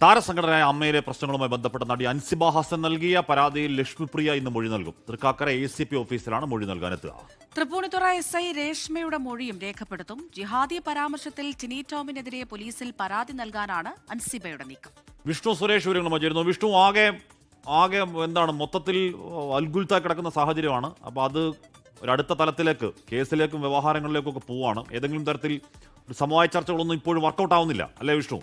താരസംഘടനയായ അമ്മയിലെ പ്രശ്നങ്ങളുമായി ബന്ധപ്പെട്ട നടി അൻസിബ ഹസൻ നൽകിയ പരാതിയിൽ ലക്ഷ്മിപ്രിയ ഇന്ന് മൊഴി നൽകും. തൃക്കാക്കര ACP ഓഫീസിലാണ് മൊഴി നൽകാനെത്തുക. തൃപ്പൂണിത്തുറ SI രേഷ്മയുടെ മൊഴിയും രേഖപ്പെടുത്തും. ജിഹാദി പരാമർശത്തിൽ ടിനി ടോമിനെതിരെ പോലീസിൽ പരാതി നൽകാനാണ് അൻസിബയുടെ നീക്കം. വിഷ്ണു സുരേഷ് വിവരങ്ങളുമായി ചേരുന്നു. വിഷ്ണു, ആകെ എന്താണ് മൊത്തത്തിൽ അൽഗുൽത്തായി കിടക്കുന്ന സാഹചര്യമാണ്. അപ്പോൾ അത് ഒരടുത്ത തലത്തിലേക്ക്, കേസിലേക്കും വ്യവഹാരങ്ങളിലേക്കും ഒക്കെ പോവാണ്. ഏതെങ്കിലും തരത്തിൽ ഒരു സമവായ ചർച്ചകളൊന്നും ഇപ്പോഴും വർക്കൗട്ട് ആവുന്നില്ല അല്ലേ വിഷ്ണു?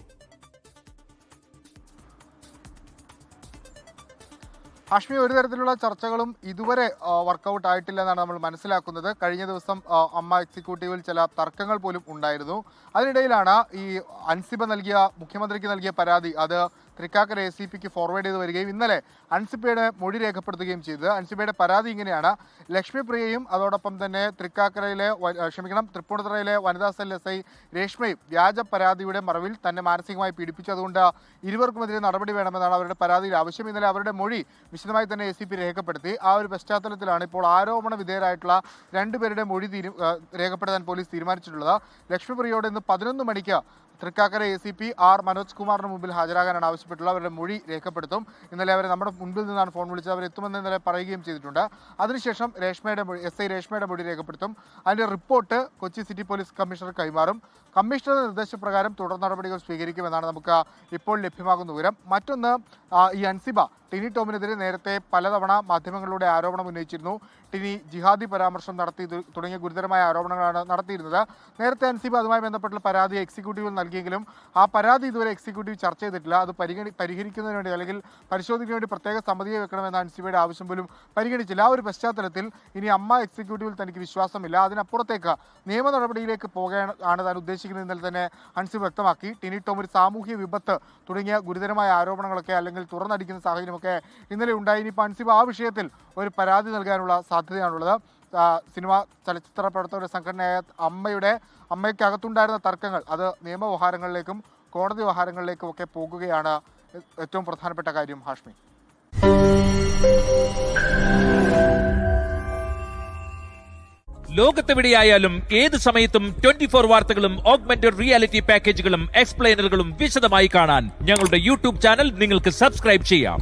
ഹാഷ്മി, ഒരു തരത്തിലുള്ള ചർച്ചകളും ഇതുവരെ വർക്കൗട്ട് ആയിട്ടില്ല എന്നാണ് നമ്മൾ മനസ്സിലാക്കുന്നത്. കഴിഞ്ഞ ദിവസം അമ്മ എക്സിക്യൂട്ടീവിൽ ചില തർക്കങ്ങൾ പോലും ഉണ്ടായിരുന്നു. അതിനിടയിലാണ് ഈ അൻസിബ മുഖ്യമന്ത്രിക്ക് നൽകിയ പരാതി അത് തൃക്കാക്കര ACPക്ക് ഫോർവേഡ് ചെയ്ത് വരികയും ഇന്നലെ അൻസിബയുടെ മൊഴി രേഖപ്പെടുത്തുകയും ചെയ്തത്. അൻസിബയുടെ പരാതി ഇങ്ങനെയാണ്: ലക്ഷ്മിപ്രിയയും അതോടൊപ്പം തന്നെ തൃപ്പൂണിത്തുറയിലെ വനിതാ സെൽ SI രേഷ്മയും വ്യാജ പരാതിയുടെ മറവിൽ തന്നെ മാനസികമായി പീഡിപ്പിച്ചു. അതുകൊണ്ട് ഇരുവർക്കുമെതിരെ നടപടി വേണമെന്നാണ് അവരുടെ പരാതിയിൽ ആവശ്യം. ഇന്നലെ അവരുടെ മൊഴി വിശദമായി തന്നെ ACP രേഖപ്പെടുത്തി. ആ ഒരു പശ്ചാത്തലത്തിലാണ് ഇപ്പോൾ ആരോപണ വിധേയരായിട്ടുള്ള രണ്ടുപേരുടെ മൊഴി രേഖപ്പെടുത്താൻ പോലീസ് തീരുമാനിച്ചിട്ടുള്ളത്. ലക്ഷ്മിപ്രിയയോട് ഇന്ന് 11 മണിക്ക് തൃക്കാക്കര ACP R മനോജ് കുമാറിന് മുമ്പിൽ ഹാജരാകാനാണ് ആവശ്യപ്പെട്ടുള്ളത്. അവരുടെ മൊഴി രേഖപ്പെടുത്തും. ഇന്നലെ അവരെ നമ്മുടെ മുൻപിൽ നിന്നാണ് ഫോൺ വിളിച്ചത്. അവരെത്തുമെന്ന് ഇന്നലെ പറയുകയും ചെയ്തിട്ടുണ്ട്. അതിനുശേഷം SI രേഷ്മയുടെ മൊഴി രേഖപ്പെടുത്തും. അതിൻ്റെ report Kochi city police commissioner കൈമാറും. കമ്മീഷണറുടെ നിർദ്ദേശപ്രകാരം തുടർ നടപടികൾ സ്വീകരിക്കുമെന്നാണ് നമുക്ക് ഇപ്പോൾ ലഭ്യമാകുന്ന വിവരം. മറ്റൊന്ന്, ഈ അൻസിബ ടിനി ടോമിനെതിരെ നേരത്തെ പലതവണ മാധ്യമങ്ങളിലൂടെ ആരോപണം ഉന്നയിച്ചിരുന്നു. ടിനി ജിഹാദി പരാമർശം നടത്തി തുടങ്ങിയ ഗുരുതരമായ ആരോപണങ്ങളാണ് നടത്തിയിരുന്നത്. നേരത്തെ അൻസിബ അതുമായി ബന്ധപ്പെട്ടുള്ള പരാതി എക്സിക്യൂട്ടീവിൽ നൽകിയെങ്കിലും ആ പരാതി ഇതുവരെ എക്സിക്യൂട്ടീവ് ചർച്ച ചെയ്തിട്ടില്ല. അത് പരിഹരിക്കുന്നതിന് വേണ്ടി അല്ലെങ്കിൽ പരിശോധിക്കുന്നതിന് വേണ്ടി പ്രത്യേക സമിതിയെ വെക്കണമെന്ന അൻസിബയുടെ ആവശ്യം പോലും പരിഗണിച്ചില്ല. ആ ഒരു പശ്ചാത്തലത്തിൽ ഇനി അമ്മ എക്സിക്യൂട്ടീവിൽ തനിക്ക് വിശ്വാസമില്ല, അതിനപ്പുറത്തേക്ക് നിയമ നടപടിയിലേക്ക് പോകാനാണ് താൻ ഉദ്ദേശിക്കുന്നത്. ഇന്നലെ തന്നെ അൻസിബ വ്യക്തമാക്കി. ടിനി ടോം ഒരു സാമൂഹ്യ വിപത്ത് തുടങ്ങിയ ഗുരുതരമായ ആരോപണങ്ങളൊക്കെ അല്ലെങ്കിൽ തുറന്നടിക്കുന്ന സാഹചര്യമൊക്കെ ഇന്നലെ ഉണ്ടായി. ഇനിയിപ്പോൾ അൻസിബ ആ വിഷയത്തിൽ ഒരു പരാതി നൽകാനുള്ള സാധ്യതയാണുള്ളത്. ചലച്ചിത്ര പ്രവർത്തകരുടെ സംഘടനയായ അമ്മയ്ക്കകത്തുണ്ടായിരുന്ന തർക്കങ്ങൾ അത് നിയമവ്യവഹാരങ്ങളിലേക്കും കോടതി വ്യവഹാരങ്ങളിലേക്കും ഒക്കെ പോകുകയാണ് ഏറ്റവും പ്രധാനപ്പെട്ട കാര്യം. ഹാഷ്മി, ലോകത്തെവിടെയായാലും ഏത് സമയത്തും 24 വാർത്തകളും ഓഗ്മെന്റഡ് റിയാലിറ്റി പാക്കേജുകളും എക്സ്പ്ലെയിനറുകളും വിശദമായി കാണാൻ ഞങ്ങളുടെ YouTube ചാനൽ നിങ്ങൾക്ക് സബ്സ്ക്രൈബ് ചെയ്യാം.